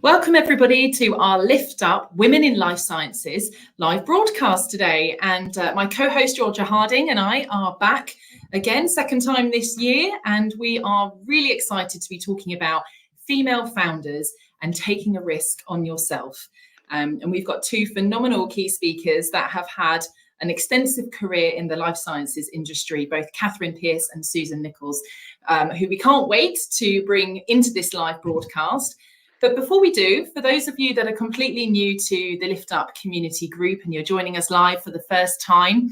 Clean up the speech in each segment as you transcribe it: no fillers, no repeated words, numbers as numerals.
Welcome everybody to our Lift Up Women in Life Sciences live broadcast today. And my co-host Georgia Harding and I are back again, second time this year. And we are really excited to be talking about female founders and taking a risk on yourself. And we've got two phenomenal key speakers that have had an extensive career in the life sciences industry, both Pearce and Susan Nichols, who we can't wait to bring into this live broadcast. But before we do, for those of you that are completely new to the Lift Up community group and you're joining us live for the first time,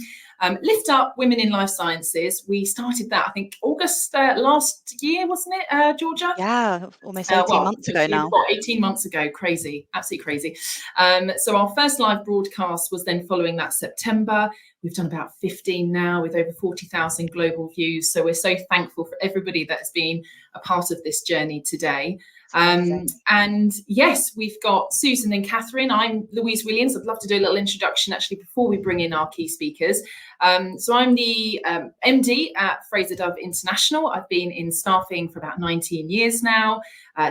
Lift Up Women in Life Sciences, we started that, I think, August last year, wasn't it, Georgia? Yeah, almost 18 months ago now. 18 months ago, crazy, absolutely crazy. So our first live broadcast was then following that September. We've done about 15 now with over 40,000 global views. So we're so thankful for everybody that's been a part of this journey today. And yes, we've got Susan and Catherine. I'm Louise Williams. I'd love to do a little introduction actually before we bring in our key speakers. So I'm the MD at Fraser Dove International. I've been in staffing for about 19 years now,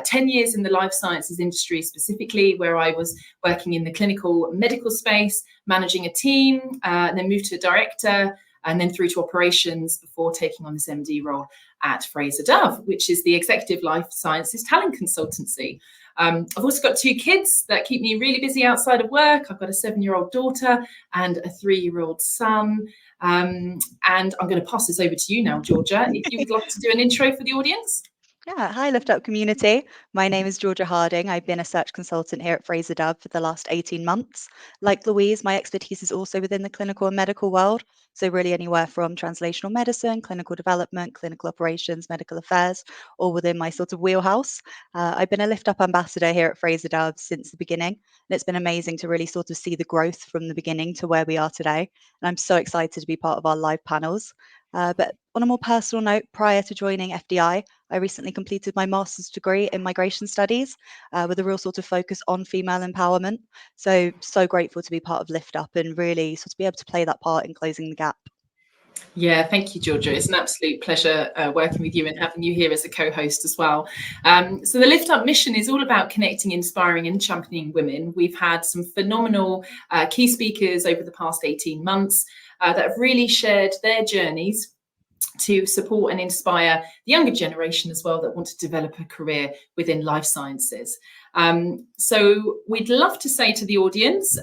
10 years in the life sciences industry specifically, where I was working in the clinical medical space, managing a team, then moved to a director, and then through to operations before taking on this MD role at Fraser Dove, which is the executive life sciences talent consultancy. I've also got two kids that keep me really busy outside of work. I've got a 7-year-old daughter and a 3-year-old son. And I'm going to pass this over to you now, Georgia, if you would like to do an intro for the audience. Yeah, hi Lift Up community. My name is Georgia Harding. I've been a search consultant here at Fraser Dove for the last 18 months. Like Louise, my expertise is also within the clinical and medical world. So really anywhere from translational medicine, clinical development, clinical operations, medical affairs, all within my sort of wheelhouse. I've been a Lift Up ambassador here at Fraser Dove since the beginning. And it's been amazing to really sort of see the growth from the beginning to where we are today. And I'm so excited to be part of our live panels. But on a more personal note, prior to joining FDI, I recently completed my master's degree in migration studies with a real sort of focus on female empowerment. So grateful to be part of Lift Up and really sort of be able to play that part in closing the gap. Yeah, thank you, Georgia. It's an absolute pleasure working with you and having you here as a co-host as well. So the Lift Up mission is all about connecting, inspiring and championing women. We've had some phenomenal key speakers over the past 18 months that have really shared their journeys to support and inspire the younger generation as well that want to develop a career within life sciences. So we'd love to say to the audience,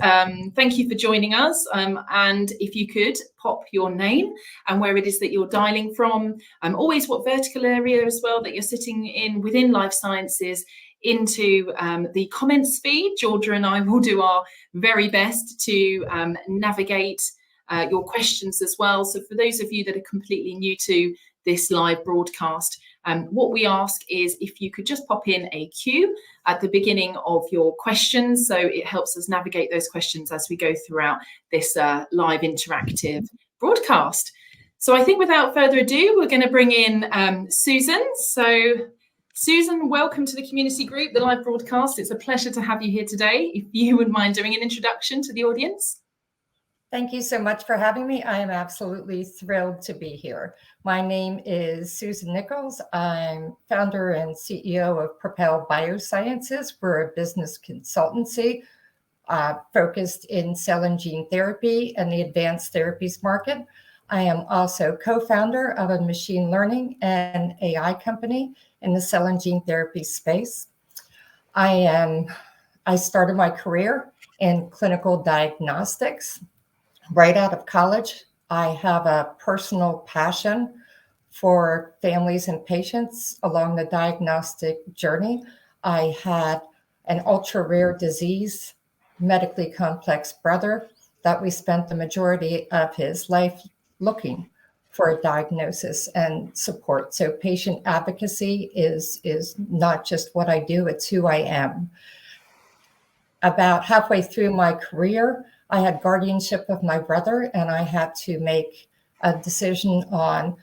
thank you for joining us. And if you could pop your name and where it is that you're dialing from, always what vertical area as well that you're sitting in within life sciences into the comments feed. Georgia and I will do our very best to navigate your questions as well. So for those of you that are completely new to this live broadcast, what we ask is if you could just pop in a Q at the beginning of your questions, so it helps us navigate those questions as we go throughout this live interactive broadcast. So I think without further ado, we're going to bring in Susan. So Susan, welcome to the community group, the live broadcast. It's a pleasure to have you here today. If you would mind doing an introduction to the audience. Thank you so much for having me. I am absolutely thrilled to be here. My name is Susan Nichols. I'm founder and CEO of Propel Bio. We're a business consultancy focused in cell and gene therapy and the advanced therapies market. I am also co-founder of a machine learning and AI company in the cell and gene therapy space. I started my career in clinical diagnostics. Right out of college, I have a personal passion for families and patients along the diagnostic journey. I had an ultra-rare disease, medically complex brother that we spent the majority of his life looking for a diagnosis and support. So patient advocacy is not just what I do, it's who I am. About halfway through my career, I had guardianship of my brother, and I had to make a decision on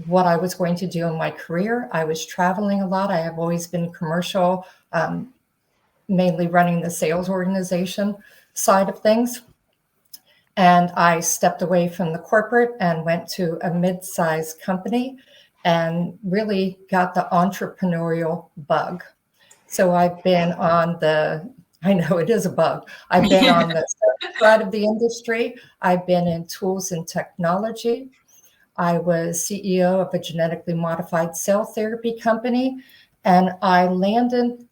what I was going to do in my career. I was traveling a lot. I have always been commercial, mainly running the sales organization side of things. And I stepped away from the corporate and went to a mid-sized company and really got the entrepreneurial bug. So I've been on the, I know it is a bug. I've been on the side of the industry. I've been in tools and technology. I was CEO of a genetically modified cell therapy company, and I landed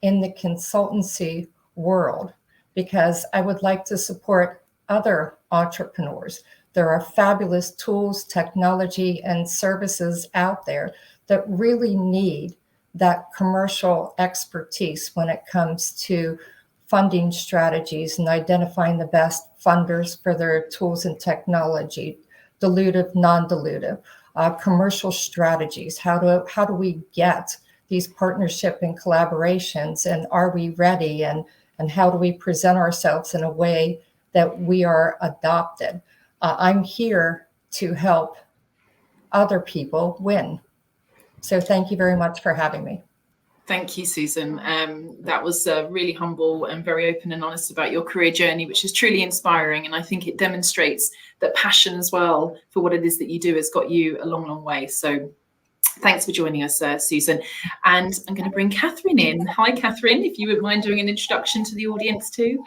in the consultancy world because I would like to support other entrepreneurs. There are fabulous tools, technology, and services out there that really need that commercial expertise when it comes to funding strategies and identifying the best funders for their tools and technology, dilutive, non-dilutive, commercial strategies. How do we get these partnership and collaborations, and are we ready? And how do we present ourselves in a way that we are adopted? I'm here to help other people win. So thank you very much for having me. Thank you, Susan. That was really humble and very open and honest about your career journey, which is truly inspiring. And I think it demonstrates that passion as well for what it is that you do has got you a long, long way. So thanks for joining us, Susan. And I'm going to bring Catherine in. Hi, Catherine, if you wouldn't mind doing an introduction to the audience too.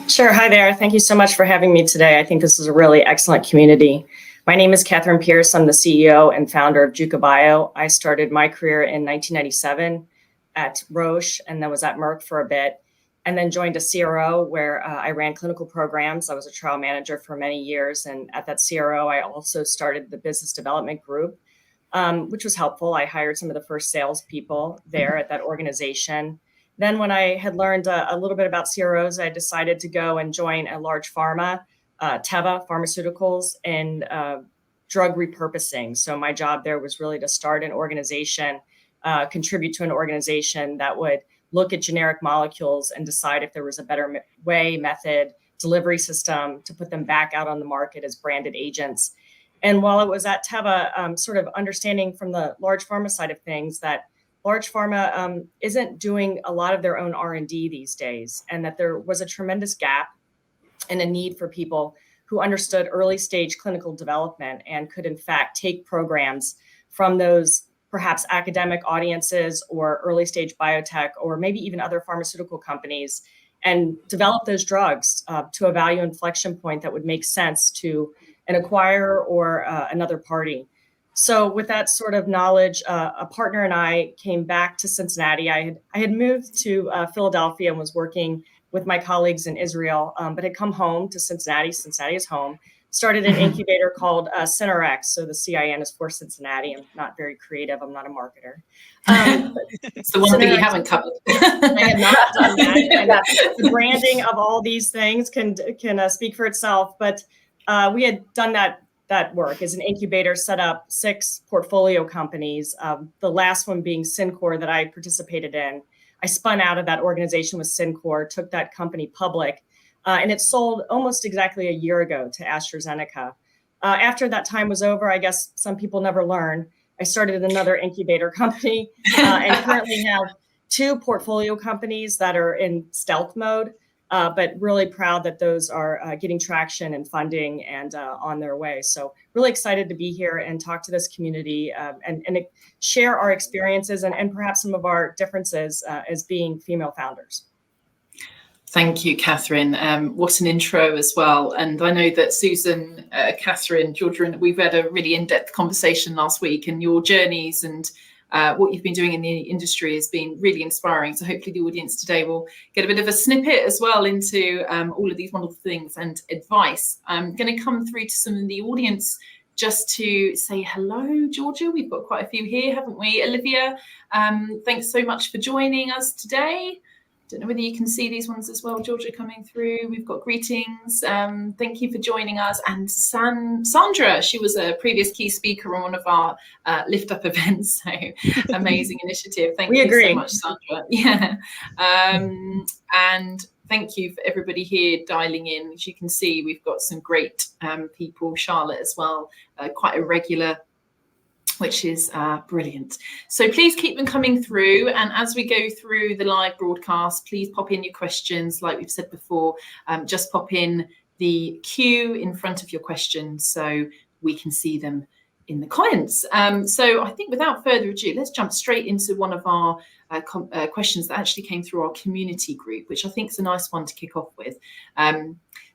Sure. Hi there. Thank you so much for having me today. I think this is a really excellent community. My name is Catherine Pearce. I'm the CEO and founder of JucaBio. I started my career in 1997 at Roche, and then was at Merck for a bit, and then joined a CRO where I ran clinical programs. I was a trial manager for many years. And at that CRO, I also started the business development group, which was helpful. I hired some of the first salespeople there at that organization. Then when I had learned a little bit about CROs, I decided to go and join a large pharma, Teva Pharmaceuticals, and drug repurposing. So my job there was really to start an organization, contribute to an organization that would look at generic molecules and decide if there was a better way, method, delivery system to put them back out on the market as branded agents. And while I was at Teva, sort of understanding from the large pharma side of things that large pharma isn't doing a lot of their own R&D these days, and that there was a tremendous gap and a need for people who understood early stage clinical development and could in fact take programs from those perhaps academic audiences or early stage biotech, or maybe even other pharmaceutical companies, and develop those drugs to a value inflection point that would make sense to an acquirer or another party. So with that sort of knowledge, a partner and I came back to Cincinnati. I had moved to Philadelphia and was working with my colleagues in Israel, but had come home to Cincinnati. Cincinnati is home. Started an incubator called CenterX. So the CIN is for Cincinnati. I'm not very creative. I'm not a marketer. It's the one thing you haven't covered. I have not done that. And the branding of all these things can speak for itself. But we had done that work as an incubator, set up 6 portfolio companies. The last one being Syncor that I participated in. I spun out of that organization with Syncor, took that company public. And it sold almost exactly a year ago to AstraZeneca. After that time was over, I guess some people never learn, I started another incubator company and currently have 2 portfolio companies that are in stealth mode, but really proud that those are getting traction and funding and on their way. So really excited to be here and talk to this community and share our experiences and perhaps some of our differences as being female founders. Thank you, Catherine. What an intro as well. And I know that Susan, Catherine, Georgia, and we've had a really in-depth conversation last week, and your journeys and what you've been doing in the industry has been really inspiring. So hopefully the audience today will get a bit of a snippet as well into all of these wonderful things and advice. I'm going to come through to some of the audience just to say hello, Georgia. We've got quite a few here, haven't we? Olivia, thanks so much for joining us today. Don't know whether you can see these ones as well, Georgia, coming through. We've got greetings. Thank you for joining us. And Sandra, she was a previous key speaker on one of our Lift Up events. So amazing initiative. Thank you so much, Sandra. Yeah. And thank you for everybody here dialing in. As you can see, we've got some great people. Charlotte as well, quite a regular, which is brilliant. So please keep them coming through. And as we go through the live broadcast, please pop in your questions. Like we've said before, just pop in the queue in front of your questions so we can see them in the comments. So I think without further ado, let's jump straight into one of our questions that actually came through our community group, which I think is a nice one to kick off with.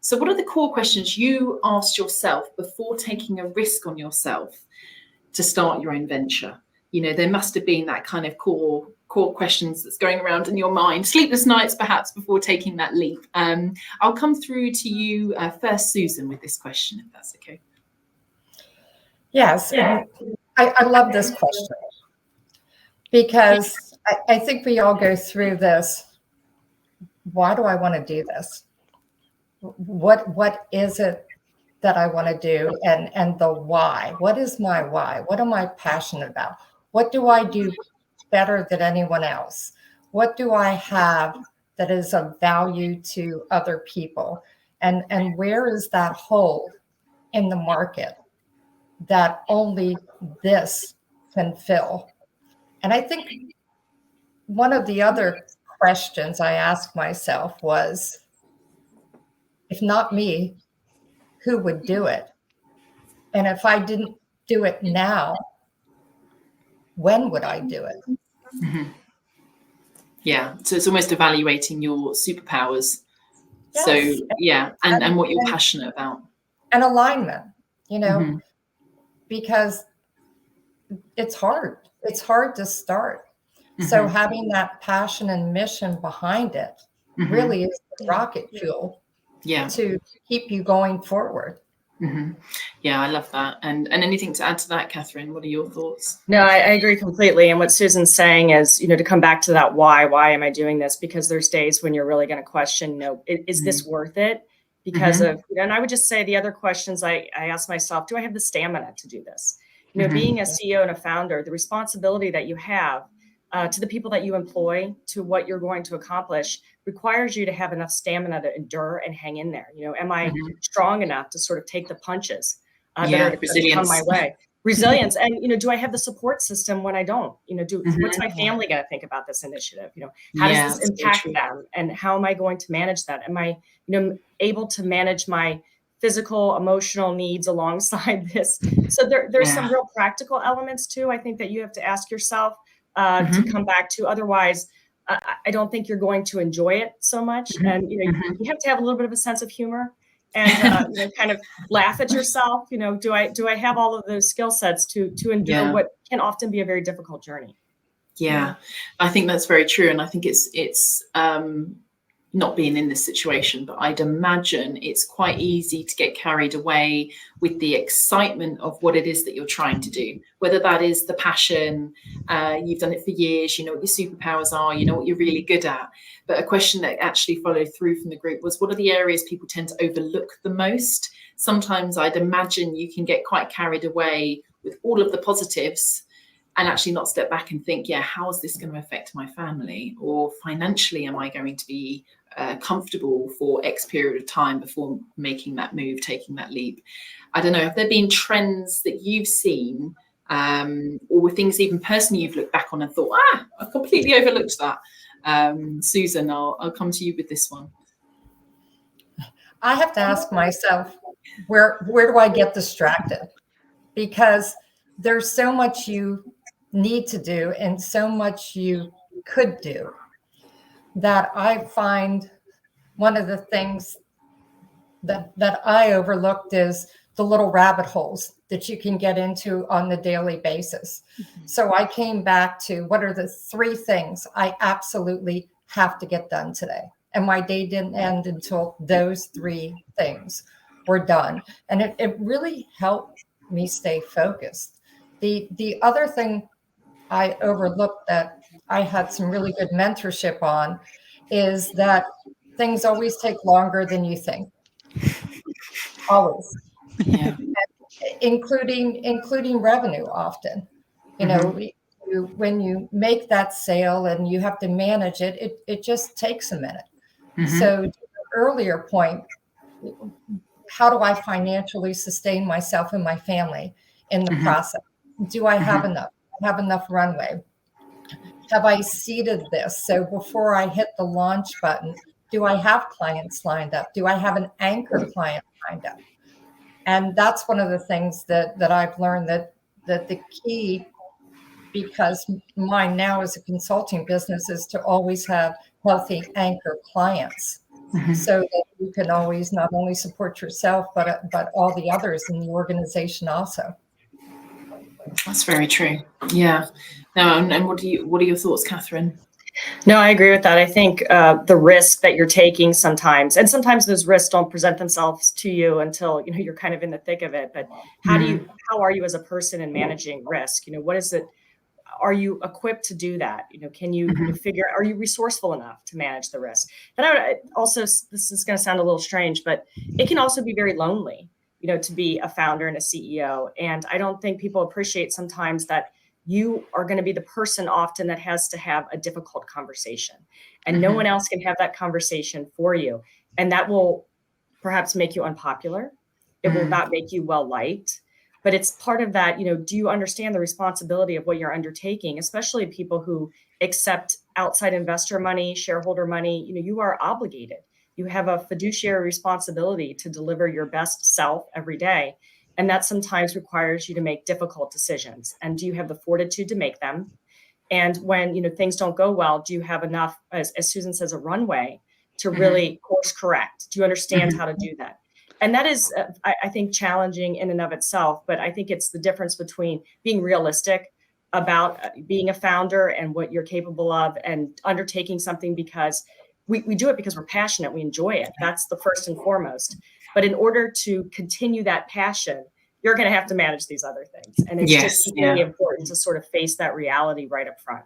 So what are the core questions you asked yourself before taking a risk on yourself to start your own venture? There must have been that kind of core questions that's going around in your mind, sleepless nights perhaps before taking that leap. I'll come through to you first, Susan, with this question, if that's okay. Yes, and I love this question because I think we all go through this. Why do I want to do this? What is it that I want to do? And the why. What is my why? What am I passionate about? What do I do better than anyone else? What do I have that is of value to other people? And where is that hole in the market that only this can fill? And I think one of the other questions I asked myself was, if not me, who would do it? And if I didn't do it now, when would I do it? Mm-hmm. Yeah, so it's almost evaluating your superpowers. Yes. So yeah, and what you're passionate about. And alignment, mm-hmm. because it's hard. It's hard to start. Mm-hmm. So having that passion and mission behind it mm-hmm. really is the rocket fuel to keep you going forward. Mm-hmm. Yeah, I love that. And anything to add to that, Catherine? What are your thoughts? No, I agree completely. And what Susan's saying is, to come back to that why am I doing this? Because there's days when you're really going to question, is mm-hmm. this worth it? Because mm-hmm. of, and I would just say the other questions I ask myself, do I have the stamina to do this? Mm-hmm. Being a CEO and a founder, the responsibility that you have to the people that you employ, to what you're going to accomplish, requires you to have enough stamina to endure and hang in there. Am I mm-hmm. strong enough to sort of take the punches that are going to come my way? Resilience. And, do I have the support system when I don't? Mm-hmm. What's my family going to think about this initiative? How does this impact them? And how am I going to manage that? Am I, able to manage my physical, emotional needs alongside this? So there's some real practical elements too, I think, that you have to ask yourself mm-hmm. to come back to. Otherwise, I don't think you're going to enjoy it so much. Mm-hmm. And, mm-hmm. you have to have a little bit of a sense of humor and kind of laugh at yourself. Do I have all of those skill sets to endure what can often be a very difficult journey? Yeah, I think that's very true. And I think it's not being in this situation, but I'd imagine it's quite easy to get carried away with the excitement of what it is that you're trying to do, whether that is the passion, you've done it for years, you know what your superpowers are, you know what you're really good at. But a question that actually followed through from the group was, what are the areas people tend to overlook the most? Sometimes I'd imagine you can get quite carried away with all of the positives and actually not step back and think, how is this going to affect my family? Or financially, am I going to be comfortable for X period of time before making that move, taking that leap? I don't know, have there been trends that you've seen or things even personally you've looked back on and thought, I completely overlooked that? Susan, I'll come to you with this one. I have to ask myself, where do I get distracted? Because there's so much you need to do and so much you could do that I find one of the things that I overlooked is the little rabbit holes that you can get into on the daily basis. Mm-hmm. So I came back to, what are the 3 things I absolutely have to get done today? And my day didn't end until those 3 things were done. And it really helped me stay focused. The other thing I overlooked that I had some really good mentorship on is that things always take longer than you think. Always. Yeah. Including revenue often. You know, when you make that sale and you have to manage it, it just takes a minute. Mm-hmm. So to the earlier point, how do I financially sustain myself and my family in the process? Do I have enough? Have enough runway? Have I seeded this? So before I hit the launch button, do I have clients lined up? Do I have an anchor client lined up? And that's one of the things that I've learned, that the key because mine now as a consulting business is to always have healthy anchor clients, so that you can always not only support yourself, but all the others in the organization also. That's very true. Yeah. Now, and what are your thoughts, Catherine? No, I agree with that. I think the risk that you're taking sometimes, and sometimes those risks don't present themselves to you until you're kind of in the thick of it. But how are you as a person in managing risk? What is it? Are you equipped to do that? Can you figure? Are you resourceful enough to manage the risk? But I would also, this is going to sound a little strange, but it can also be very lonely, to be a founder and a CEO. And I don't think people appreciate sometimes that you are going to be the person often that has to have a difficult conversation, and no one else can have that conversation for you. And that will perhaps make you unpopular. It will not make you well liked, but it's part of that. Do you understand the responsibility of what you're undertaking, especially people who accept outside investor money, shareholder money? You are obligated. You have a fiduciary responsibility to deliver your best self every day. And that sometimes requires you to make difficult decisions. And do you have the fortitude to make them? And when things don't go well, do you have enough, as Susan says, a runway to really course correct? Do you understand how to do that? And that is, I think, challenging in and of itself. But I think it's the difference between being realistic about being a founder and what you're capable of, and undertaking something because we do it because we're passionate. We enjoy it. That's the first and foremost. But in order to continue that passion, you're going to have to manage these other things. And it's just really important to sort of face that reality right up front.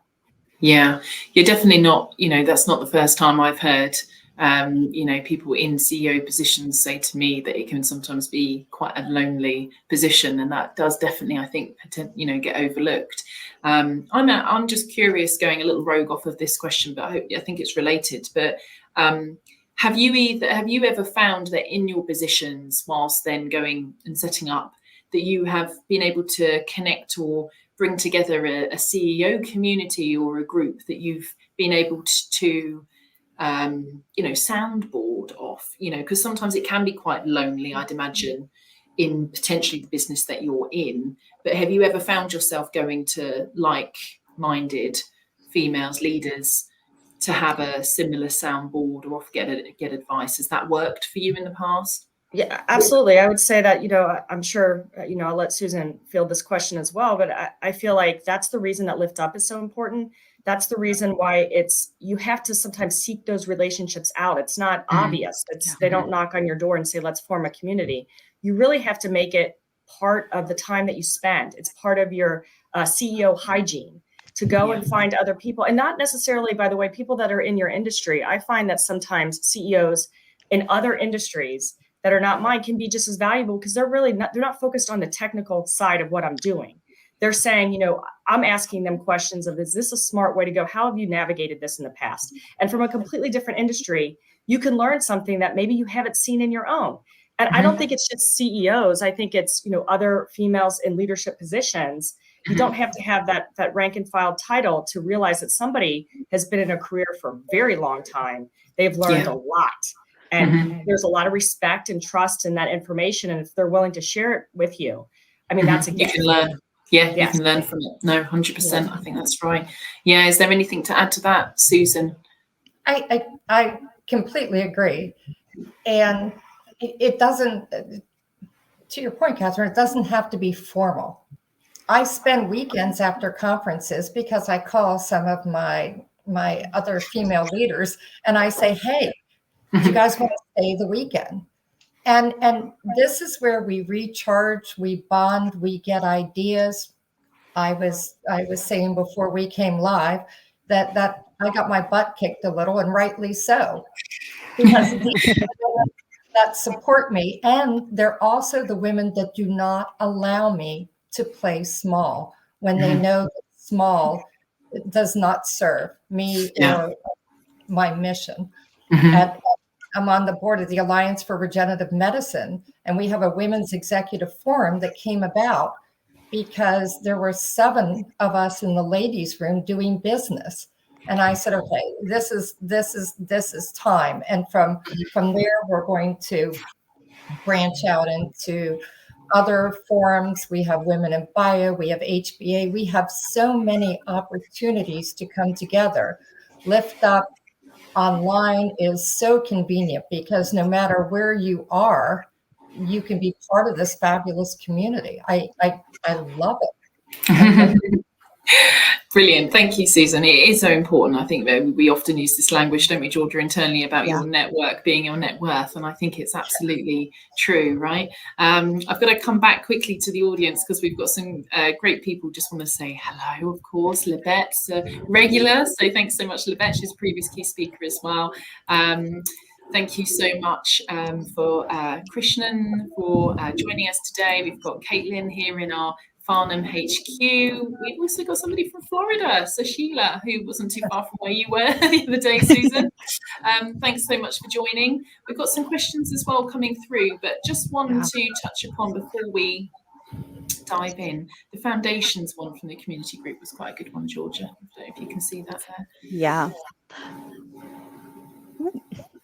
Yeah, you're definitely not, that's not the first time I've heard, people in CEO positions say to me that it can sometimes be quite a lonely position. And that does definitely, I think, get overlooked. I'm just curious, going a little rogue off of this question, but I think it's related. But have you ever found that in your positions, whilst then going and setting up, that you have been able to connect or bring together a CEO community or a group that you've been able to soundboard off, because sometimes it can be quite lonely, I'd imagine, in potentially the business that you're in. But have you ever found yourself going to like-minded females, leaders, to have a similar soundboard or get advice? Has that worked for you in the past? Yeah, absolutely. I would say that, I'm sure, I'll let Susan field this question as well, but I feel like that's the reason that Lift Up is so important. That's the reason why you have to sometimes seek those relationships out. It's not obvious. They don't knock on your door and say, let's form a community. You really have to make it part of the time that you spend. It's part of your CEO hygiene to go and find other people, and not necessarily, by the way, people that are in your industry. I find that sometimes CEOs in other industries that are not mine can be just as valuable, because they're not focused on the technical side of what I'm doing. They're saying, I'm asking them questions of, is this a smart way to go? How have you navigated this in the past? And from a completely different industry, you can learn something that maybe you haven't seen in your own. And I don't think it's just CEOs. I think it's, other females in leadership positions. You don't have to have that rank and file title to realize that somebody has been in a career for a very long time. They've learned a lot. And there's a lot of respect and trust in that information. And if they're willing to share it with you, I mean, that's a gift. You can learn. Yeah, you can learn from it. No, 100%. I think that's right. Yeah. Is there anything to add to that, Susan? I completely agree. And it doesn't, to your point, Catherine, it doesn't have to be formal. I spend weekends after conferences because I call some of my other female leaders and I say, hey, do you guys want to stay the weekend? And this is where we recharge, we bond, we get ideas. I was saying before we came live that I got my butt kicked a little, and rightly so, because that support me. And they're also the women that do not allow me to play small when they know that small does not serve me or my mission. I'm on the board of the Alliance for Regenerative Medicine, and we have a women's executive forum that came about because there were 7 of us in the ladies' room doing business. And I said, okay, this is time. And from there, we're going to branch out into other forums. We have Women in Bio, we have HBA. We have so many opportunities to come together. Lift Up online is so convenient because no matter where you are, you can be part of this fabulous community. I love it. Brilliant. Thank you, Susan. It is so important. I think that we often use this language, don't we, Georgia, internally about your network being your net worth. And I think it's absolutely true, right? I've got to come back quickly to the audience because we've got some great people just want to say hello, of course. Libette's a regular. So thanks so much, Libette. She's a previous key speaker as well. Thank you so much for Krishnan for joining us today. We've got Caitlin here in our Farnham HQ. We've also got somebody from Florida, so Sheila, who wasn't too far from where you were the other day, Susan. Thanks so much for joining. We've got some questions as well coming through, but just one to touch upon before we dive in. The foundations one from the community group was quite a good one, Georgia. I don't know if you can see that there. Yeah.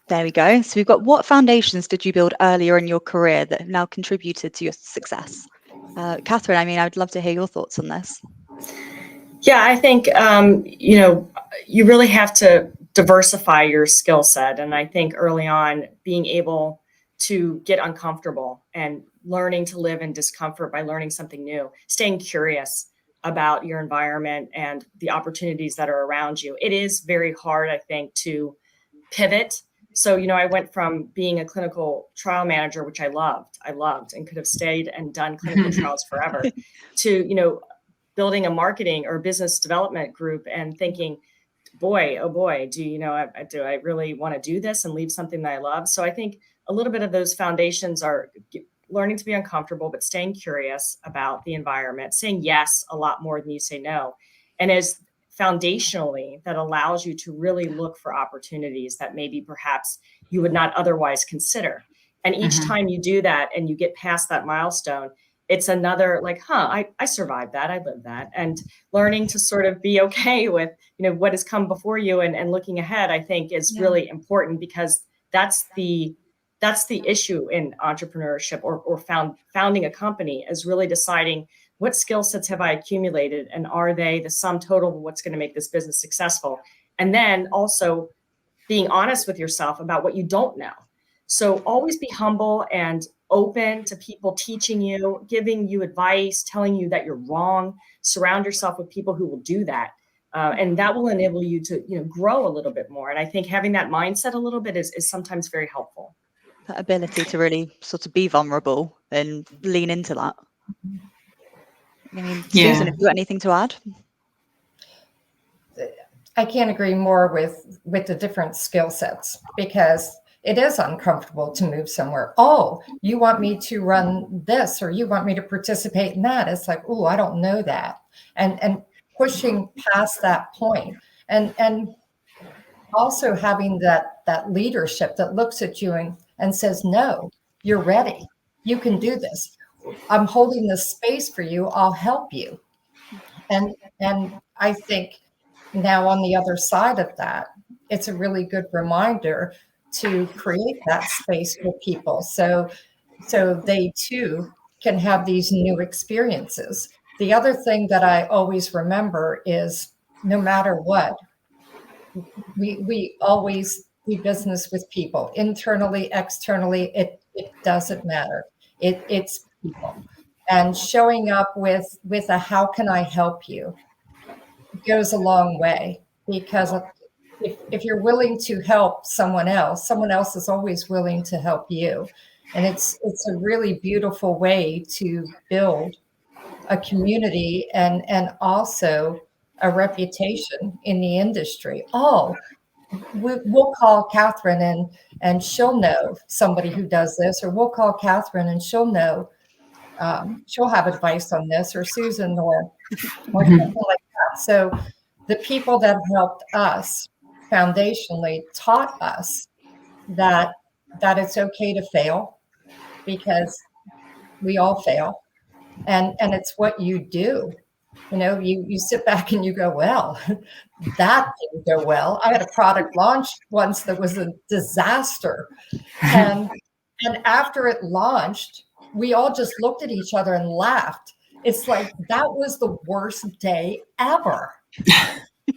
There we go. So we've got, what foundations did you build earlier in your career that have now contributed to your success? Catherine, I mean, I would love to hear your thoughts on this. Yeah, I think, you really have to diversify your skill set. And I think early on, being able to get uncomfortable and learning to live in discomfort by learning something new, staying curious about your environment and the opportunities that are around you. It is very hard, I think, to pivot. So, I went from being a clinical trial manager, which I loved and could have stayed and done clinical trials forever, to, building a marketing or business development group and thinking, boy, oh boy, do I really want to do this and leave something that I love? So I think a little bit of those foundations are learning to be uncomfortable, but staying curious about the environment, saying yes a lot more than you say no. And as foundationally, that allows you to really look for opportunities that maybe perhaps you would not otherwise consider. And each time you do that and you get past that milestone, it's another I survived that, I lived that. And learning to sort of be okay with, what has come before you and looking ahead, I think is really important, because that's the issue in entrepreneurship or founding a company, is really deciding, what skill sets have I accumulated, and are they the sum total of what's going to make this business successful? And then also being honest with yourself about what you don't know. So always be humble and open to people teaching you, giving you advice, telling you that you're wrong. Surround yourself with people who will do that. And that will enable you to, grow a little bit more. And I think having that mindset a little bit is sometimes very helpful. That ability to really sort of be vulnerable and lean into that. I mean, Susan, have you got anything to add? I can't agree more with the different skill sets, because it is uncomfortable to move somewhere. Oh, you want me to run this, or you want me to participate in that? It's like, oh, I don't know that. And pushing past that point, and also having that leadership that looks at you and says, no, you're ready. You can do this. I'm holding this space for you. I'll help you. And I think now on the other side of that, it's a really good reminder to create that space for people, so they too can have these new experiences. The other thing that I always remember is, no matter what, we always do business with people, internally, externally. It doesn't matter. It's people, and showing up with a how can I help you goes a long way, because if you're willing to help someone else is always willing to help you. And it's a really beautiful way to build a community and also a reputation in the industry. We'll call Catherine and she'll know somebody who does this, or we'll call Catherine and she'll know, she'll have advice on this, or Susan, or something like that. So the people that helped us foundationally taught us that it's okay to fail, because we all fail, and it's what you do. You sit back and you go, well, that didn't go well. I had a product launch once that was a disaster, and after it launched, we all just looked at each other and laughed. It's like, that was the worst day ever.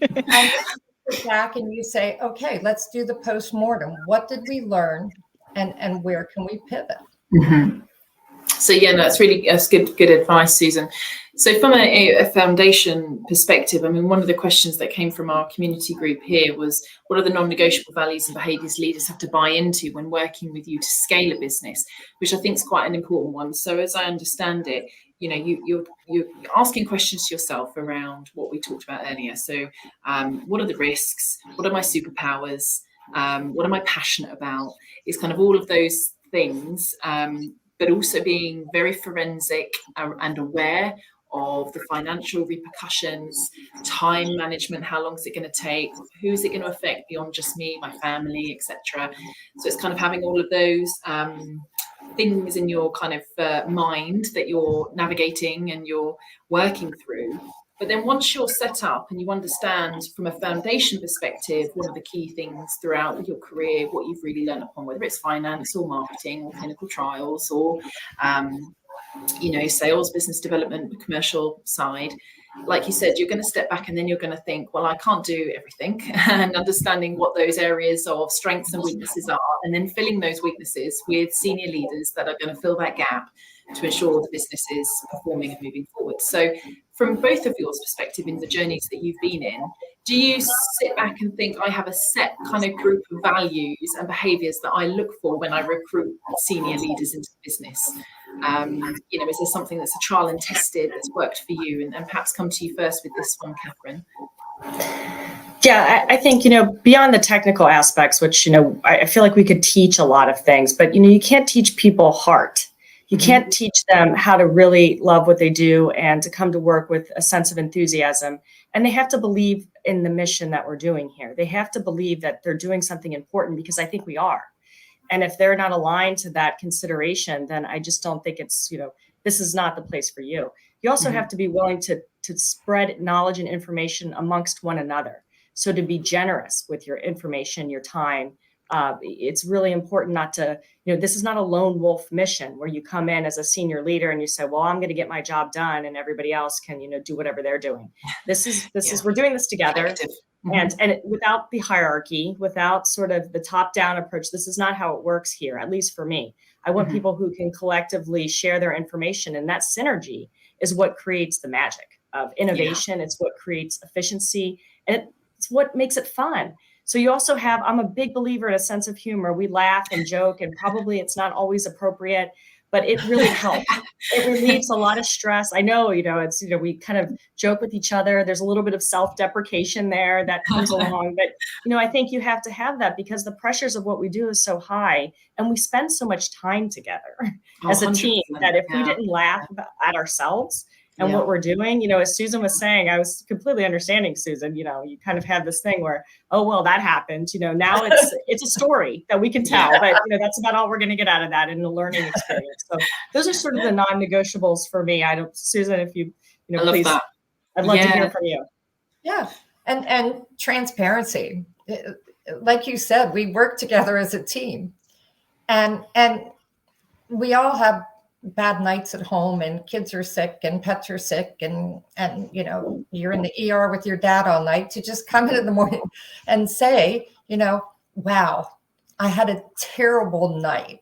And then you sit back and you say, okay, let's do the postmortem. What did we learn, and where can we pivot? Mm-hmm. So yeah, that's good advice, Susan. So from a foundation perspective, I mean, one of the questions that came from our community group here was, what are the non-negotiable values and behaviours leaders have to buy into when working with you to scale a business, which I think is quite an important one. So as I understand it, you know, you're asking questions to yourself around what we talked about earlier. So what are the risks? What are my superpowers? What am I passionate about? It's kind of all of those things. But also being very forensic and aware of the financial repercussions, time management, how long is it going to take, who is it going to affect beyond just me, my family, etc. So it's kind of having all of those things in your kind of mind that you're navigating and you're working through. But then once you're set up and you understand from a foundation perspective, one of the key things throughout your career, what you've really learned upon, whether it's finance or marketing or clinical trials or, sales, business development, commercial side, like you said, you're going to step back and then you're going to think, well, I can't do everything, and understanding what those areas of strengths and weaknesses are, and then filling those weaknesses with senior leaders that are going to fill that gap to ensure the business is performing and moving forward. So from both of your perspective in the journeys that you've been in, do you sit back and think, I have a set kind of group of values and behaviours that I look for when I recruit senior leaders into the business? Is there something that's a trial and tested that's worked for you? And perhaps come to you first with this one, Catherine. Yeah, I think, beyond the technical aspects, which, I feel like we could teach a lot of things, but, you can't teach people heart. You can't teach them how to really love what they do and to come to work with a sense of enthusiasm. And they have to believe in the mission that we're doing here. They have to believe that they're doing something important, because I think we are. And if they're not aligned to that consideration, then I just don't think it's, this is not the place for you. You also have to be willing to spread knowledge and information amongst one another. So to be generous with your information, your time. It's really important not to, this is not a lone wolf mission where you come in as a senior leader and you say, well, I'm going to get my job done and everybody else can, do whatever they're doing. This is, we're doing this together. And without the hierarchy, without sort of the top-down approach, this is not how it works here, at least for me. I want people who can collectively share their information, and that synergy is what creates the magic of innovation. It's what creates efficiency, and it's what makes it fun. So you also have, I'm a big believer in a sense of humor. We laugh and joke, and probably it's not always appropriate, but it really helps. It relieves a lot of stress. I know, it's, we kind of joke with each other. There's a little bit of self-deprecation there that comes along. But, I think you have to have that, because the pressures of what we do is so high, and we spend so much time together as a team that if we didn't laugh at ourselves and what we're doing, as Susan was saying, I was completely understanding Susan, you kind of have this thing where, oh, well, that happened, now it's a story that we can tell, but that's about all we're going to get out of that in the learning experience. So those are sort of the non-negotiables for me. Susan, if you, please, I'd love to hear from you. Yeah. And transparency, like you said, we work together as a team, and we all have bad nights at home, and kids are sick and pets are sick, and you're in the ER with your dad all night. To just come in the morning and say, wow, I had a terrible night.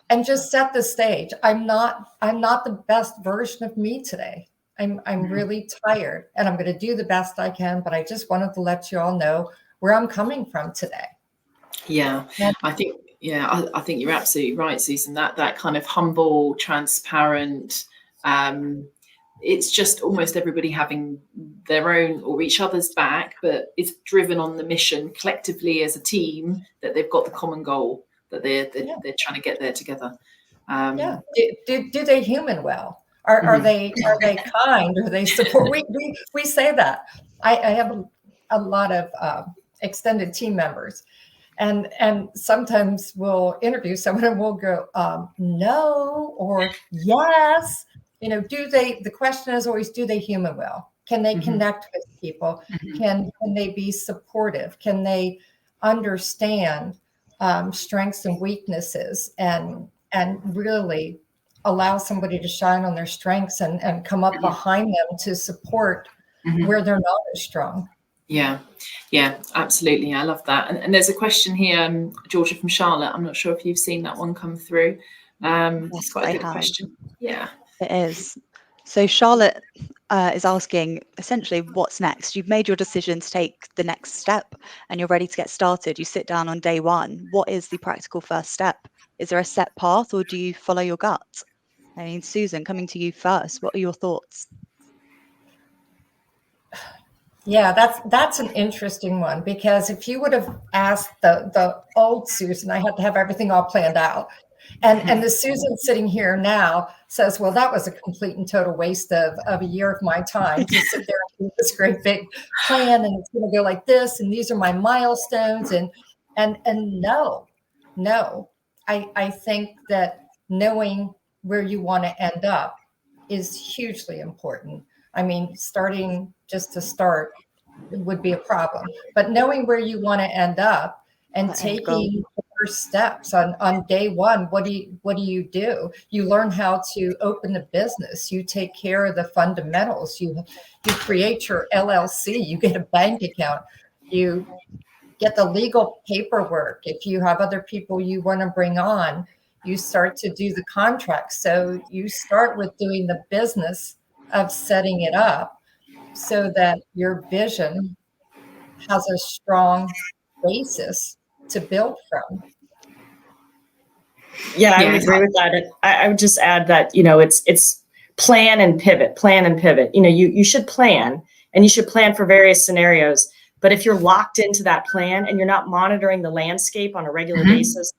And just set the stage. I'm not the best version of me today. I'm really tired, and I'm going to do the best I can, but I just wanted to let you all know where I'm coming from today. I think you're absolutely right, Susan. That kind of humble, transparent, it's just almost everybody having their own or each other's back, but it's driven on the mission collectively as a team, that they've got the common goal, that they're trying to get there together. Do they human well? Are they kind? Are they support? We say that. I have a lot of extended team members. And sometimes we'll interview someone and we'll go, no, or yes. The question is always, do they human well? Can they connect with people? Can they be supportive? Can they understand strengths and weaknesses and and really allow somebody to shine on their strengths and come up behind them to support where they're not as strong. Yeah, absolutely. I love that. And there's a question here, Georgia, from Charlotte. I'm not sure if you've seen that one come through. It's quite a good question. Yeah, it is. So Charlotte is asking essentially what's next. You've made your decision to take the next step and you're ready to get started. You sit down on day one. What is the practical first step? Is there a set path or do you follow your gut? I mean, Susan, coming to you first, what are your thoughts? Yeah, that's an interesting one, because if you would have asked the old Susan, I had to have everything all planned out. And the Susan sitting here now says, well, that was a complete and total waste of a year of my time to sit there and do this great big plan, and it's going to go like this, and these are my milestones. And no, I think that knowing where you want to end up is hugely important. I mean, starting just to start would be a problem, but knowing where you want to end up and taking the first steps on day one, what do you do? You learn how to open a business. You take care of the fundamentals. You create your LLC. You get a bank account. You get the legal paperwork. If you have other people you want to bring on, you start to do the contracts. So you start with doing the business of setting it up so that your vision has a strong basis to build from. Yeah, I would agree with that. And I would just add that, it's plan and pivot. You should plan, and you should plan for various scenarios. But if you're locked into that plan and you're not monitoring the landscape on a regular basis,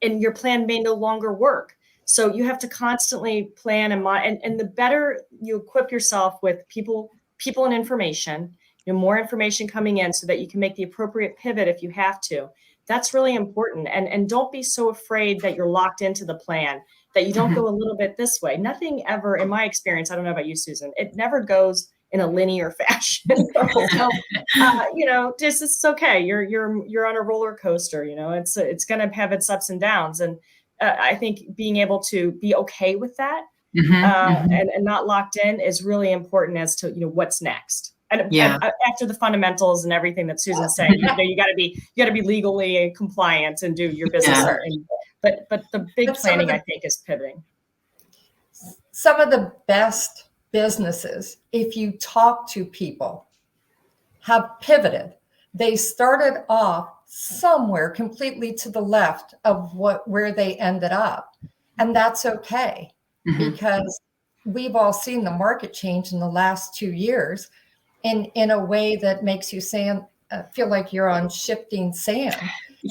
and your plan may no longer work. So you have to constantly plan and the better you equip yourself with people and information, more information coming in so that you can make the appropriate pivot if you have to. That's really important. And don't be so afraid that you're locked into the plan, that you don't go a little bit this way. Nothing ever, in my experience, I don't know about you, Susan, it never goes in a linear fashion. Just it's okay. You're on a roller coaster. It's going to have its ups and downs. And I think being able to be okay with that and not locked in is really important as to what's next. And after the fundamentals and everything that Susan's saying, you got to be legally compliant and do your business. But the big planning, I think, is pivoting. Some of the best businesses, if you talk to people, have pivoted. They started off somewhere completely to the left of where they ended up, and that's okay, because we've all seen the market change in the last 2 years in a way that makes you feel like you're on shifting sand.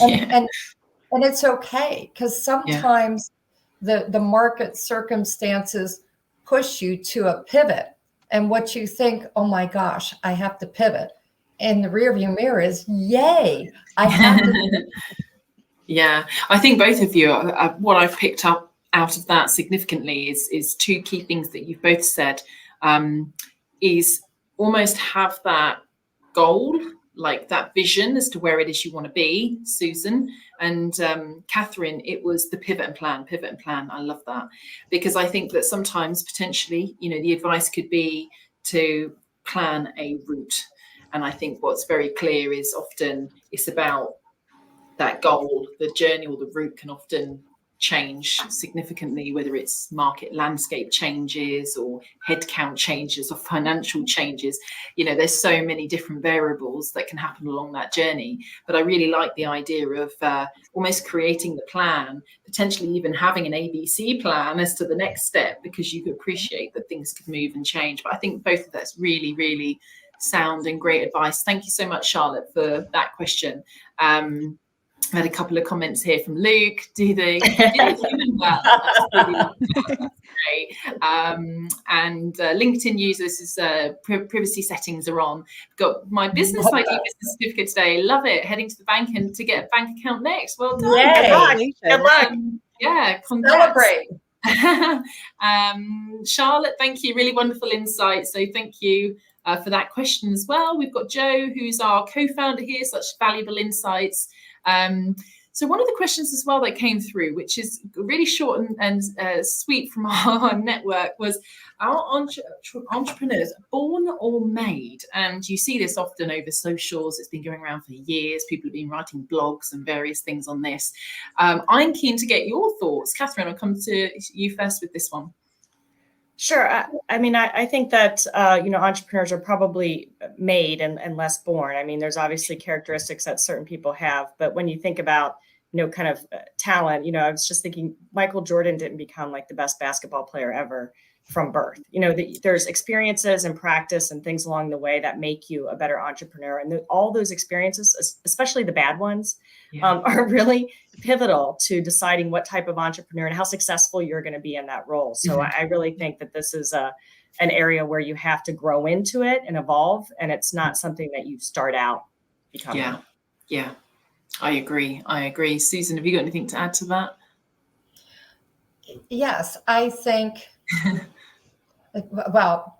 And it's okay, because sometimes the market circumstances push you to a pivot, and what you think, oh my gosh, I have to pivot, and the rearview mirror is, yay, I have to. Yeah, I think both of you, what I've picked up out of that significantly is two key things that you've both said, is almost have that goal, like that vision as to where it is you want to be, Susan. And Catherine, it was the pivot and plan. I love that, because I think that sometimes potentially, the advice could be to plan a route. And I think what's very clear is often it's about that goal. The journey or the route can often change significantly, whether it's market landscape changes or headcount changes or financial changes. There's so many different variables that can happen along that journey. But I really like the idea of almost creating the plan, potentially even having an ABC plan as to the next step, because you could appreciate that things could move and change. But I think both of that's really, really sound and great advice. Thank you so much, Charlotte, for that question. I had a couple of comments here from Luke. Do they human that? That's great. And LinkedIn users is privacy settings are on. Got my business ID business certificate today. Love it. Heading to the bank and to get a bank account next. Well done. Yay. Good luck. Yeah. Celebrate. Charlotte, thank you. Really wonderful insight. So thank you for that question as well. We've got Joe, who's our co-founder here. Such valuable insights. So one of the questions as well that came through, which is really short and sweet from our network, was, are entrepreneurs born or made? And you see this often over socials. It's been going around for years. People have been writing blogs and various things on this. I'm keen to get your thoughts. Catherine, I'll come to you first with this one. Sure. I mean, I think that, entrepreneurs are probably made and less born. I mean, there's obviously characteristics that certain people have, but when you think about, kind of talent, I was just thinking Michael Jordan didn't become like the best basketball player ever from birth. There's experiences and practice and things along the way that make you a better entrepreneur. And all those experiences, especially the bad ones, are really pivotal to deciding what type of entrepreneur and how successful you're going to be in that role. So I really think that this is an area where you have to grow into it and evolve. And it's not something that you start out becoming. Yeah. I agree. Susan, have you got anything to add to that? Yes, I think, well,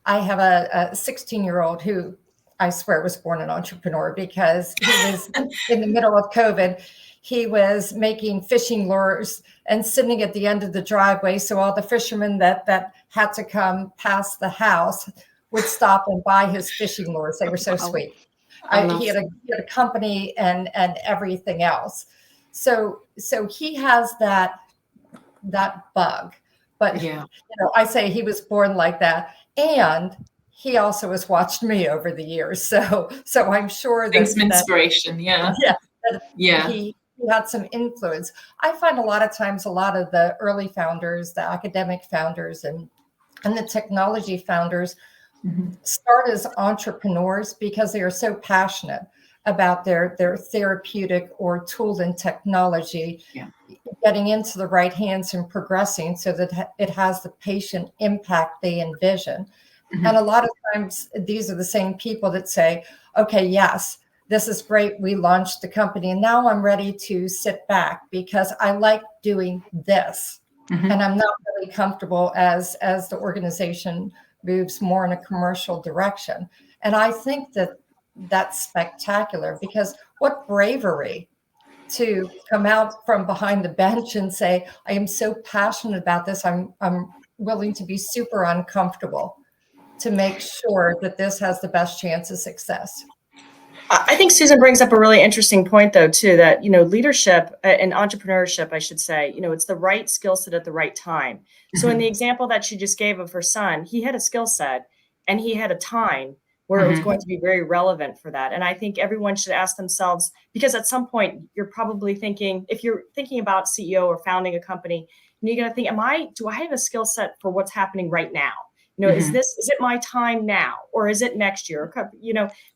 I have a 16-year-old who I swear was born an entrepreneur, because he was in the middle of COVID. He was making fishing lures and sitting at the end of the driveway. So all the fishermen that had to come past the house would stop and buy his fishing lures. They were so sweet. He had a company and everything else. So he has that bug. But I say he was born like that, and he also has watched me over the years. So I'm sure that some inspiration. He had some influence. I find a lot of times, a lot of the early founders, the academic founders, and the technology founders start as entrepreneurs because they are so passionate about their therapeutic or tool and technology getting into the right hands and progressing so that it has the patient impact they envision. And a lot of times these are the same people that say, okay, yes, this is great. We launched the company and now I'm ready to sit back because I like doing this. And I'm not really comfortable as the organization moves more in a commercial direction. And I think that that's spectacular, because what bravery to come out from behind the bench and say, I am so passionate about this. I'm willing to be super uncomfortable to make sure that this has the best chance of success. I think Susan brings up a really interesting point, though, too, that, leadership and entrepreneurship, I should say, it's the right skill set at the right time. So in the example that she just gave of her son, he had a skill set and he had a time where it was going to be very relevant for that. And I think everyone should ask themselves, because at some point you're probably thinking, if you're thinking about CEO or founding a company, you're going to think, do I have a skill set for what's happening right now? Is it my time now, or is it next year?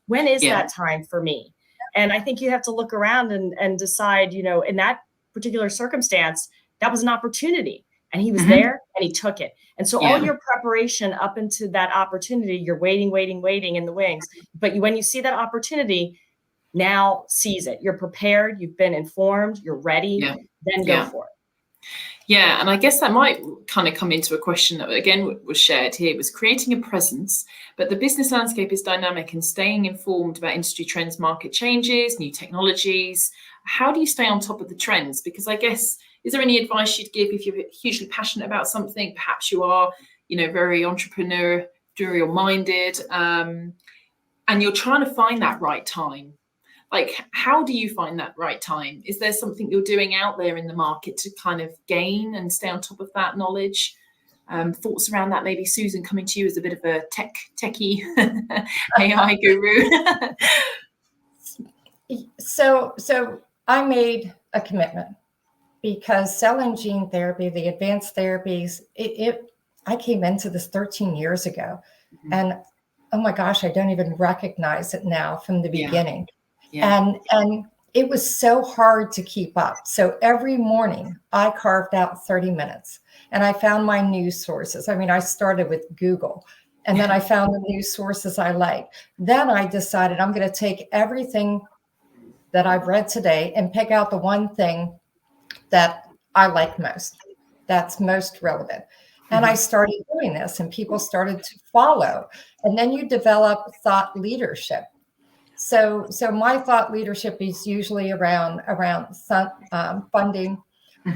When is that time for me? And I think you have to look around and decide, in that particular circumstance, that was an opportunity and he was there and he took it. And so all your preparation up into that opportunity, you're waiting in the wings. But when you see that opportunity, now seize it. You're prepared. You've been informed. You're ready. Then go for it. Yeah, and I guess that might kind of come into a question that, again, was shared here. It was creating a presence, but the business landscape is dynamic, and staying informed about industry trends, market changes, new technologies. How do you stay on top of the trends? Because I guess, is there any advice you'd give if you're hugely passionate about something? Perhaps you are, very entrepreneurial minded, and you're trying to find that right time. Like, how do you find that right time? Is there something you're doing out there in the market to kind of gain and stay on top of that knowledge? Thoughts around that? Maybe Susan, coming to you as a bit of a techie AI guru. So I made a commitment, because cell and gene therapy, the advanced therapies, I came into this 13 years ago, and oh my gosh, I don't even recognize it now from the beginning. And it was so hard to keep up. So every morning I carved out 30 minutes and I found my news sources. I mean, I started with Google, and then I found the news sources I liked. Then I decided I'm going to take everything that I've read today and pick out the one thing that I like most, that's most relevant. And I started doing this, and people started to follow. And then you develop thought leadership. So my thought leadership is usually around funding,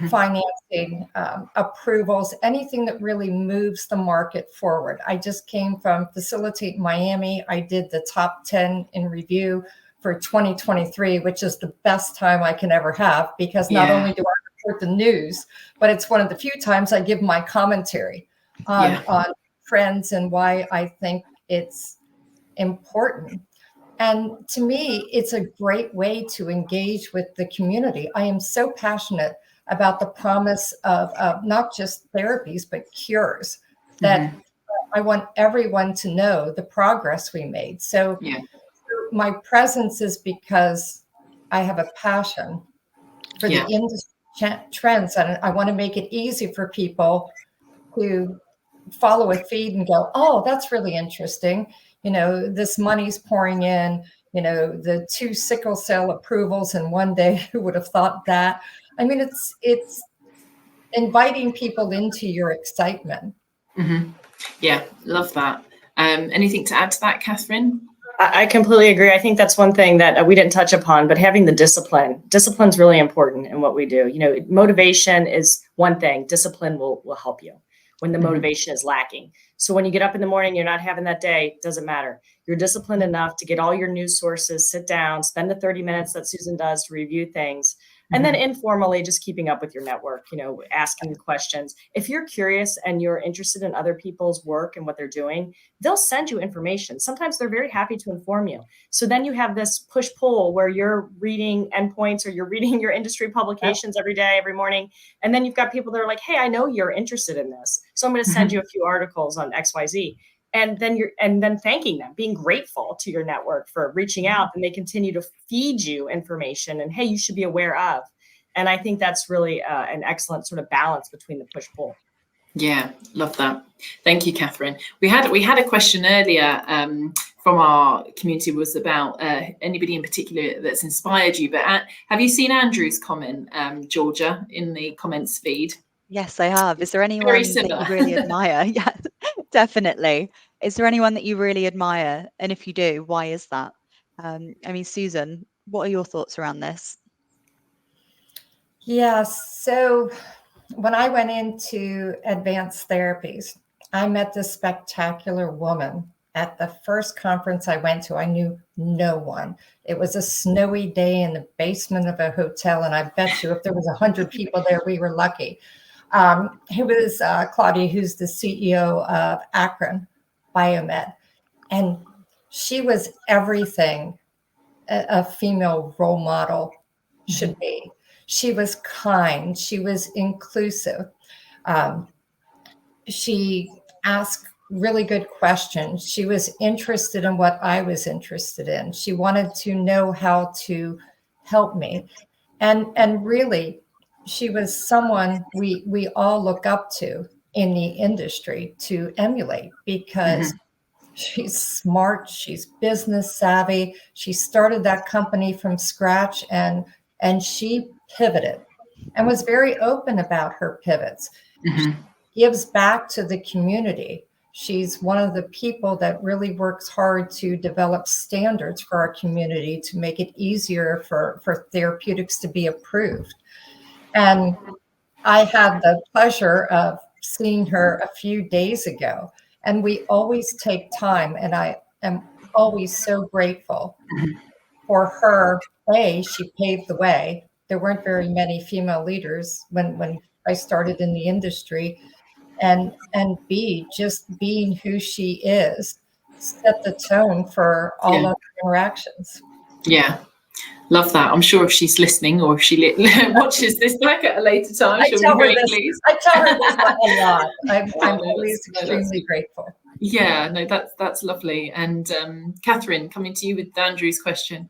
financing, approvals, anything that really moves the market forward. I just came from Facilitate Miami. I did the top 10 in review for 2023, which is the best time I can ever have, because not only do I report the news, but it's one of the few times I give my commentary on trends and why I think it's important. And to me, it's a great way to engage with the community. I am so passionate about the promise of not just therapies, but cures, that I want everyone to know the progress we made. So my presence is because I have a passion for the industry trends, and I want to make it easy for people to follow a feed and go, oh, that's really interesting. You know, this money's pouring in, you know, the 2 sickle cell approvals in one day. Who would have thought that? I mean, it's inviting people into your excitement. Yeah, love that. Anything to add to that, Catherine? I completely agree. I think that's one thing that we didn't touch upon, but having the discipline's really important in what we do. You know, motivation is one thing. Discipline will help you when the motivation is lacking. So when you get up in the morning, you're not having that day, doesn't matter. You're disciplined enough to get all your news sources, sit down, spend the 30 minutes that Susan does to review things. And then informally, just keeping up with your network, you know, asking questions. If you're curious and you're interested in other people's work and what they're doing, they'll send you information. Sometimes they're very happy to inform you. So then you have this push-pull where you're reading endpoints or you're reading your industry publications every day, every morning. And then you've got people that are like, hey, I know you're interested in this, so I'm going to send you a few articles on XYZ. And then thanking them, being grateful to your network for reaching out, and they continue to feed you information and, hey, you should be aware of. And I think that's really an excellent sort of balance between the push-pull. Yeah, love that. Thank you, Catherine. We had a question earlier from our community, was about anybody in particular that's inspired you. But have you seen Andrew's comment, Georgia, in the comments feed? Yes, I have. Is there anyone that you really admire? Yeah, definitely. Is there anyone that you really admire? And if you do, why is that? I mean, Susan, what are your thoughts around this? Yeah, so when I went into advanced therapies, I met this spectacular woman at the first conference I went to. I knew no one. It was a snowy day in the basement of a hotel, and I bet you if there was 100 people there, we were lucky. It was Claudia, who's the CEO of Akron Biomed. And she was everything a female role model should be. She was kind. She was inclusive. She asked really good questions. She was interested in what I was interested in. She wanted to know how to help me. And really, she was someone we all look up to in the industry to emulate, because she's smart, she's business savvy. She started that company from scratch, and she pivoted and was very open about her pivots. She gives back to the community. She's one of the people that really works hard to develop standards for our community to make it easier for therapeutics to be approved. And I had the pleasure of seeing her a few days ago, and we always take time, and I am always so grateful for her. A, she paved the way. There weren't very many female leaders when I started in the industry. And B, just being who she is set the tone for all of the interactions. Yeah, love that. I'm sure if she's listening, or if she watches this back at a later time, she'll be very pleased. I tell her this a lot. I'm always extremely grateful. Yeah, no, that's lovely. And Catherine, coming to you with Andrew's question.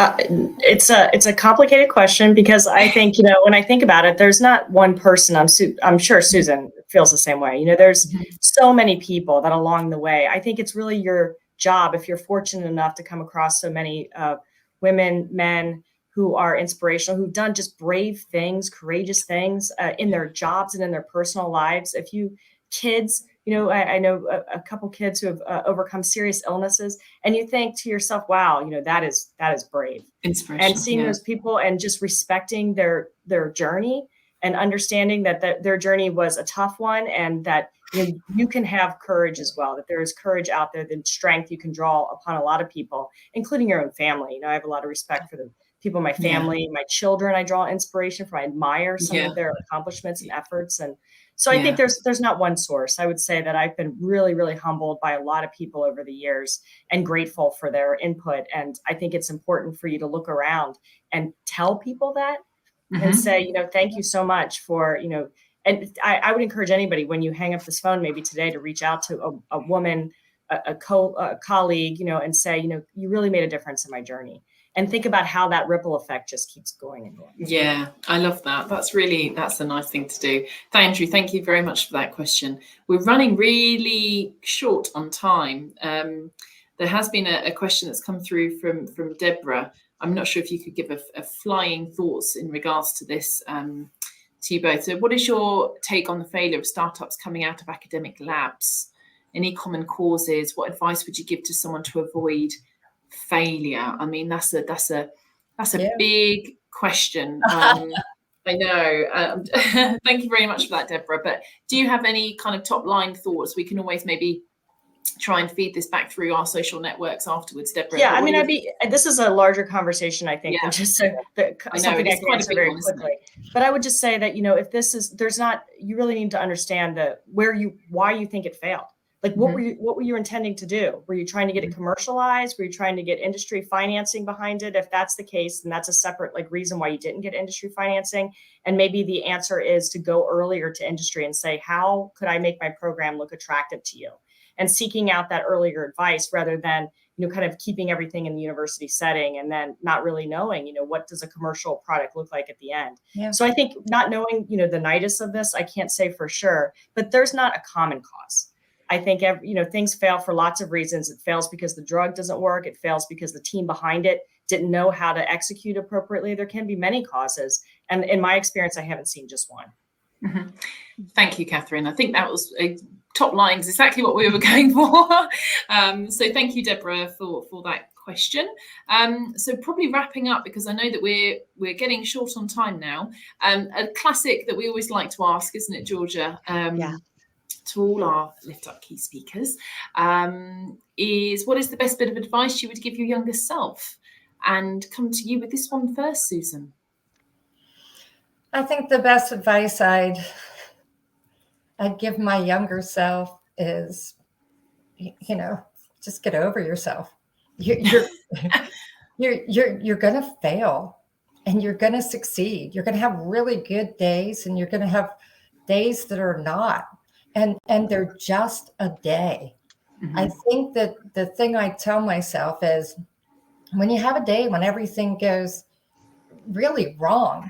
It's a complicated question, because I think, you know, when I think about it, there's not one person. I'm sure Susan feels the same way. You know, there's so many people that along the way. I think it's really your job, if you're fortunate enough to come across so many women, men who are inspirational, who've done just brave things, courageous things in their jobs and in their personal lives. If you kids, I know a couple kids who have overcome serious illnesses, and you think to yourself, wow, that is brave. Inspirational. And seeing those people and just respecting their journey and understanding that their journey was a tough one, and that you can have courage as well, that there is courage out there, the strength you can draw upon a lot of people, including your own family. I have a lot of respect for the people in my family, my children. I draw inspiration from. I admire some of their accomplishments and efforts. And so I think there's not one source. I would say that I've been really, really humbled by a lot of people over the years and grateful for their input. And I think it's important for you to look around and tell people that and say, thank you so much for, and I would encourage anybody, when you hang up this phone, maybe today, to reach out to a woman, a colleague, and say, you really made a difference in my journey. And think about how that ripple effect just keeps going and going. Yeah, I love that. That's a nice thing to do. Andrew, thank you very much for that question. We're running really short on time. There has been a question that's come through from Deborah. I'm not sure if you could give a flying thoughts in regards to this to you both. So what is your take on the failure of startups coming out of academic labs? Any common causes? What advice would you give to someone to avoid failure? I mean, that's a big question. I know. Thank you very much for that, Deborah. But do you have any kind of top line thoughts? We can always maybe try and feed this back through our social networks afterwards, Deborah. Yeah, I mean, this is a larger conversation, I think, than just something I can answer very quickly. But I would just say that, if you really need to understand why you think it failed. Like, what were you intending to do? Were you trying to get it commercialized? Were you trying to get industry financing behind it? If that's the case, then that's a separate reason why you didn't get industry financing. And maybe the answer is to go earlier to industry and say, how could I make my program look attractive to you? And seeking out that earlier advice rather than, kind of keeping everything in the university setting and then not really knowing, what does a commercial product look like at the end. Yeah. So I think not knowing, the nidus of this, I can't say for sure, but there's not a common cause. I think, things fail for lots of reasons. It fails because the drug doesn't work. It fails because the team behind it didn't know how to execute appropriately. There can be many causes. And in my experience, I haven't seen just one. Mm-hmm. Thank you, Catherine. I think that was top lines, exactly what we were going for. So thank you, Deborah, for that question. So probably wrapping up, because I know that we're getting short on time now. A classic that we always like to ask, isn't it, Georgia? To all our Lift Up Key speakers, is what is the best bit of advice you would give your younger self? And come to you with this one first, Susan. I think the best advice I'd give my younger self is, just get over yourself. You're going to fail and you're going to succeed. You're going to have really good days and you're going to have days that are not. And they're just a day. Mm-hmm. I think that the thing I tell myself is, when you have a day when everything goes really wrong,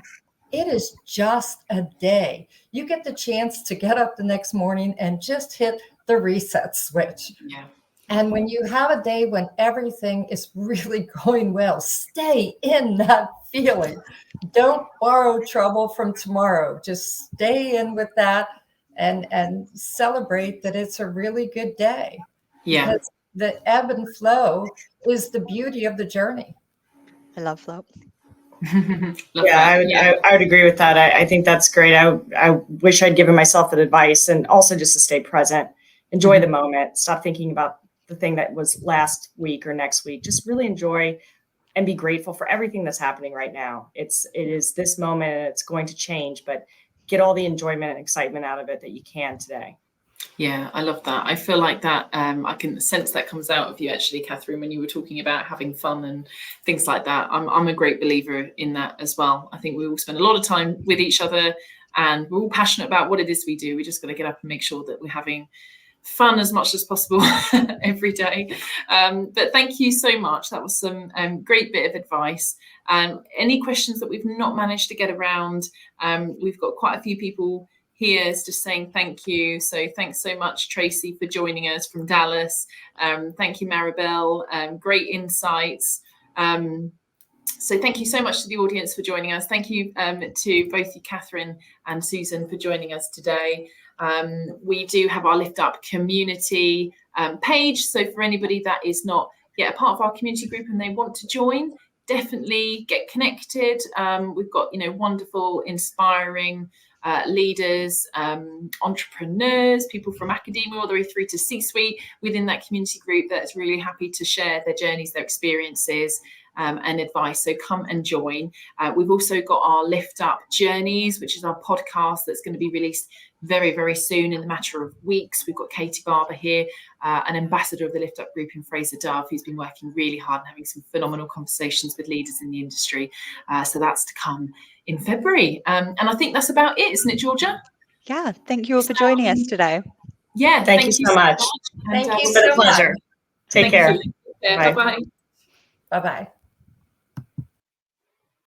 it is just a day. You get the chance to get up the next morning and just hit the reset switch. Yeah. And when you have a day when everything is really going well, stay in that feeling. Don't borrow trouble from tomorrow. Just stay in with that. And celebrate that it's a really good day. Yeah. Because the ebb and flow is the beauty of the journey. I love that. I would agree with that. I think that's great. I wish I'd given myself that advice, and also just to stay present, enjoy the moment, stop thinking about the thing that was last week or next week. Just really enjoy and be grateful for everything that's happening right now. It is this moment, and it's going to change, but get all the enjoyment and excitement out of it that you can today. Yeah, I love that. I feel like that I can sense that comes out of you, actually, Catherine, when you were talking about having fun and things like that. I'm a great believer in that as well. I think we all spend a lot of time with each other and we're all passionate about what it is we do. We just got to get up and make sure that we're having fun as much as possible every day. But thank you so much. That was some great bit of advice. Any questions that we've not managed to get around, we've got quite a few people here just saying thank you. So thanks so much, Tracy, for joining us from Dallas. Thank you, Maribel. Great insights. So thank you so much to the audience for joining us. Thank you to both you, Catherine and Susan, for joining us today. We do have our Lift Up community page. So for anybody that is not yet a part of our community group and they want to join, definitely get connected. We've got, wonderful, inspiring leaders, entrepreneurs, people from academia all the way through to C-suite within that community group that's really happy to share their journeys, their experiences, and advice. So come and join. We've also got our Lift Up Journeys, which is our podcast that's going to be released very, very soon in the matter of weeks. We've got Katie Barber here, an ambassador of the Lift Up group in Fraser Dove, who's been working really hard and having some phenomenal conversations with leaders in the industry. So that's to come in February. And I think that's about it, isn't it, Georgia? Yeah, thank you all for joining us today. Yeah, thank you so much. Thank you It's been a pleasure. Take care. Bye-bye. Bye-bye.